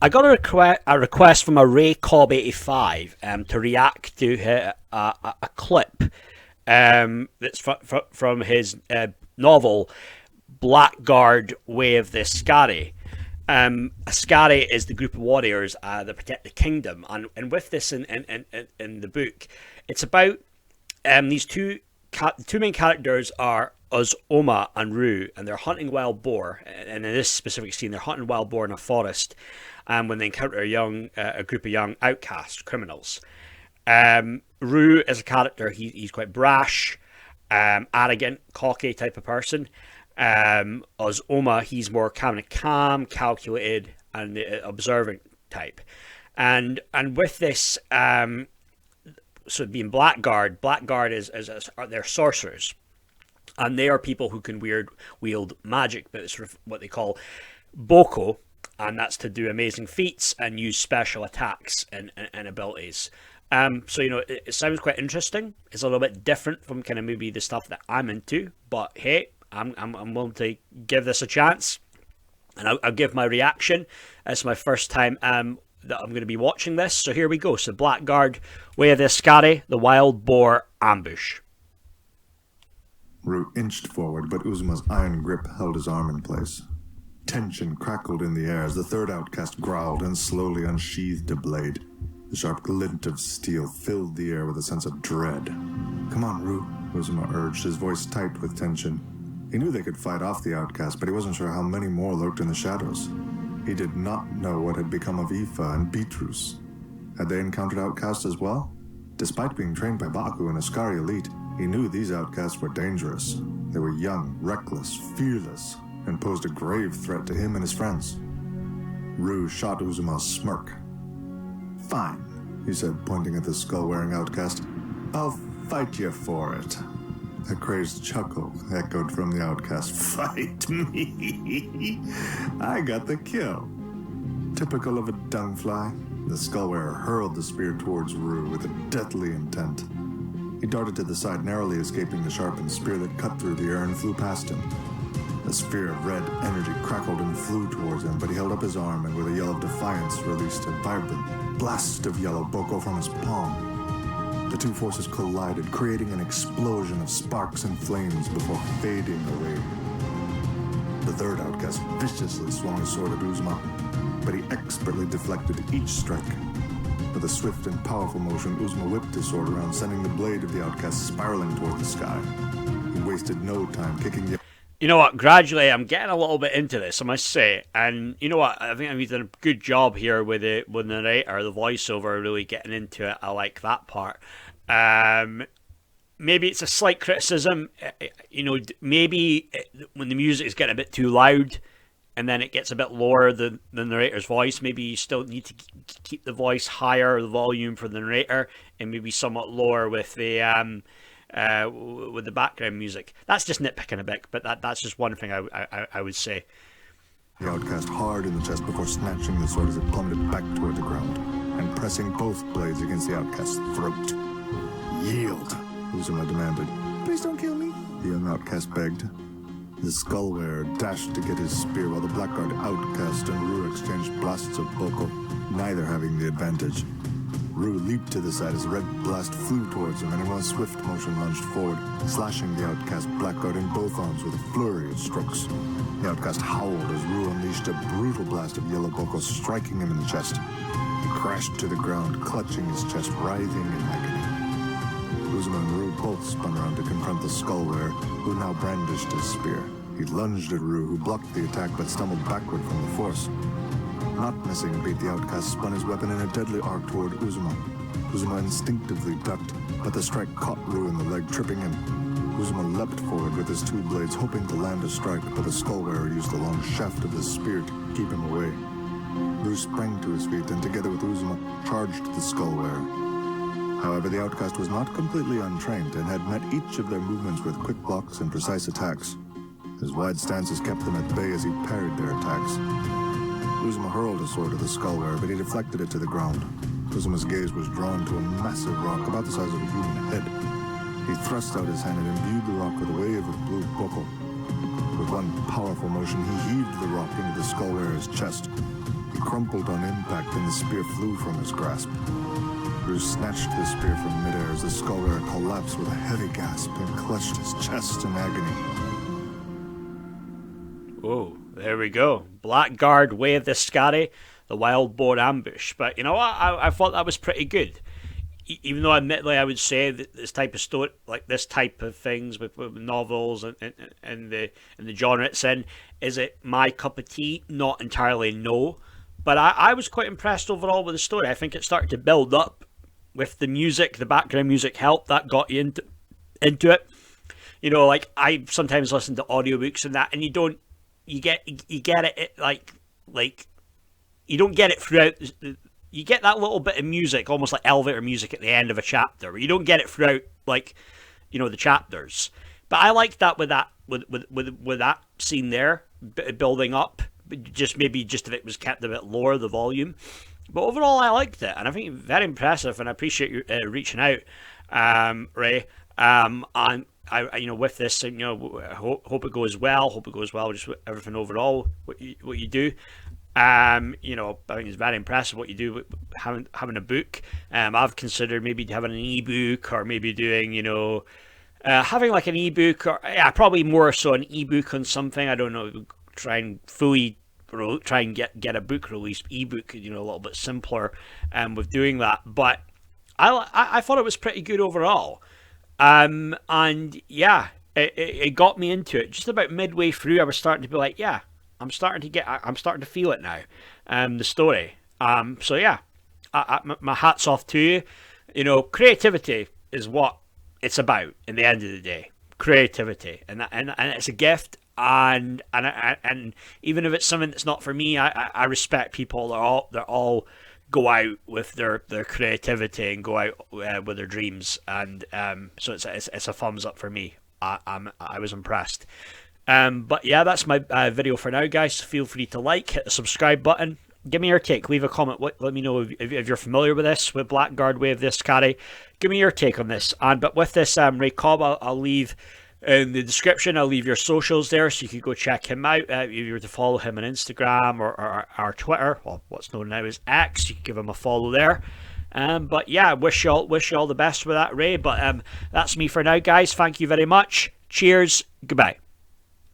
I got a request from a Ray Cobb 85 to react to a clip that's from his novel Blackguard Way of the Askari. Askari is the group of warriors that protect the kingdom, and with this in the book, it's about these two main characters are Uzoma and Ru, and they're hunting wild boar. And in this specific scene, they're hunting wild boar in a forest, when they encounter a group of young outcasts, criminals. Ru is a character. He's quite brash, arrogant, cocky type of person. Uzoma, he's more kind of calm, calculated, and observant type. And with this, so being Blackguard is they're sorcerers, and they are people who can wield magic, but it's sort of what they call boko, and that's to do amazing feats and use special attacks and abilities. So it sounds quite interesting. It's a little bit different from kind of maybe the stuff that I'm into, but hey, I'm willing to give this a chance, and I'll give my reaction. It's my first time that I'm going to be watching this, so here we go. So Blackguard, Way of the Askari, the Wild Boar Ambush. Ru inched forward, but Uzoma's iron grip held his arm in place. Tension crackled in the air as the third outcast growled and slowly unsheathed a blade. The sharp glint of steel filled the air with a sense of dread. "Come on, Ru," Uzoma urged, his voice tight with tension. He knew they could fight off the outcast, but he wasn't sure how many more lurked in the shadows. He did not know what had become of Aoife and Beatrice. Had they encountered outcasts as well? Despite being trained by Baku and Askari elite, he knew these outcasts were dangerous. They were young, reckless, fearless, and posed a grave threat to him and his friends. Ru shot Uzoma's smirk. "Fine," he said, pointing at the skull-wearing outcast. "I'll fight you for it." A crazed chuckle echoed from the outcast. "Fight me? I got the kill." Typical of a dungfly, the skull-wearer hurled the spear towards Ru with a deathly intent. He darted to the side, narrowly escaping the sharpened spear that cut through the air and flew past him. A sphere of red energy crackled and flew towards him, but he held up his arm and with a yell of defiance released a vibrant blast of yellow boko from his palm. The two forces collided, creating an explosion of sparks and flames before fading away. The third outcast viciously swung his sword at Uzoma, but he expertly deflected each strike. With a swift and powerful motion, Uzoma whipped his sword around, sending the blade of the outcast spiraling toward the sky. He wasted no time kicking the... You know what? Gradually, I'm getting a little bit into this, I must say. And you know what? I think I've done a good job here with the narrator, the voiceover, really getting into it. I like that part. Maybe it's a slight criticism. Maybe when the music is getting a bit too loud, and then it gets a bit lower than the narrator's voice. Maybe you still need to keep the voice higher, the volume for the narrator, and maybe somewhat lower with the background music. That's just nitpicking a bit, but that's just one thing I would say. The outcast hard in the chest before snatching the sword as it plummeted back toward the ground, and pressing both blades against the outcast's throat. "Yield," Uzoma demanded. "Please don't kill me," the young outcast begged. The skull-wearer dashed to get his spear while the Blackguard outcast and Ru exchanged blasts of boko, neither having the advantage. Ru leaped to the side as the red blast flew towards him, and in one swift motion lunged forward, slashing the outcast Blackguard in both arms with a flurry of strokes. The outcast howled as Ru unleashed a brutal blast of yellow boko, striking him in the chest. He crashed to the ground, clutching his chest, writhing in agony. Uzoma and Ru both spun around to confront the skull-wearer, who now brandished his spear. He lunged at Ru, who blocked the attack but stumbled backward from the force. Not missing a beat, the outcast spun his weapon in a deadly arc toward Uzoma. Uzoma instinctively ducked, but the strike caught Ru in the leg, tripping him. Uzoma leapt forward with his two blades, hoping to land a strike, but the skull-wearer used the long shaft of his spear to keep him away. Ru sprang to his feet and, together with Uzoma, charged the skull-wearer. However, the outcast was not completely untrained and had met each of their movements with quick blocks and precise attacks. His wide stances kept them at bay as he parried their attacks. Uzoma hurled a sword at the skull-wearer, but he deflected it to the ground. Uzoma's gaze was drawn to a massive rock about the size of a human head. He thrust out his hand and imbued the rock with a wave of blue boko. With one powerful motion, he heaved the rock into the skull-wearer's chest. He crumpled on impact and the spear flew from his grasp. Ru snatched the spear from midair as the scholar collapsed with a heavy gasp and clutched his chest in agony. Oh, there we go. Blackguard, Way of the Askari, the Wild Boar ambush. But you know what? I thought that was pretty good. Even though admittedly I would say that this type of story, like this type of things with novels and the genre it's in, is it my cup of tea? Not entirely, no. But I was quite impressed overall with the story. I think it started to build up with the music, the background music helped, that got you into it. You know, like I sometimes listen to audiobooks and that, and you get it like you don't get it throughout. You get that little bit of music, almost like elevator music at the end of a chapter. You don't get it throughout, like, you know, the chapters. But I liked that with that scene there, building up. Just if it was kept a bit lower, the volume. But overall, I liked it, and I think very impressive. And I appreciate you reaching out, Ray. And I, with this, hope it goes well. Hope it goes well. Just with everything overall, what you do. I think it's very impressive what you do with having a book. I've considered maybe having an ebook, or maybe doing, having like an ebook, or probably more so an ebook on something. I don't know. Try and get a book released, ebook, a little bit simpler, with doing that. But I thought it was pretty good overall. And yeah, it got me into it. Just about midway through, I was starting to be like, yeah. I'm starting to feel it now, the story. So yeah, my hat's off to you. Creativity is what it's about in the end of the day. Creativity, and it's a gift. And even if it's something that's not for me, I respect people that all go out with their creativity and go out with their dreams. And so it's a thumbs up for me. I was impressed. But yeah, that's my video for now, guys. Feel free to hit the subscribe button. Give me your take. Leave a comment. Let me know if you're familiar with this, with Blackguard, Way of the Askari. Give me your take on this. But with this, Ray Cobb, I'll leave in the description. I'll leave your socials there, so you can go check him out. If you were to follow him on Instagram or Twitter, or what's known now as X, you can give him a follow there. But yeah, wish you all the best with that, Ray. But that's me for now, guys. Thank you very much. Cheers. Goodbye.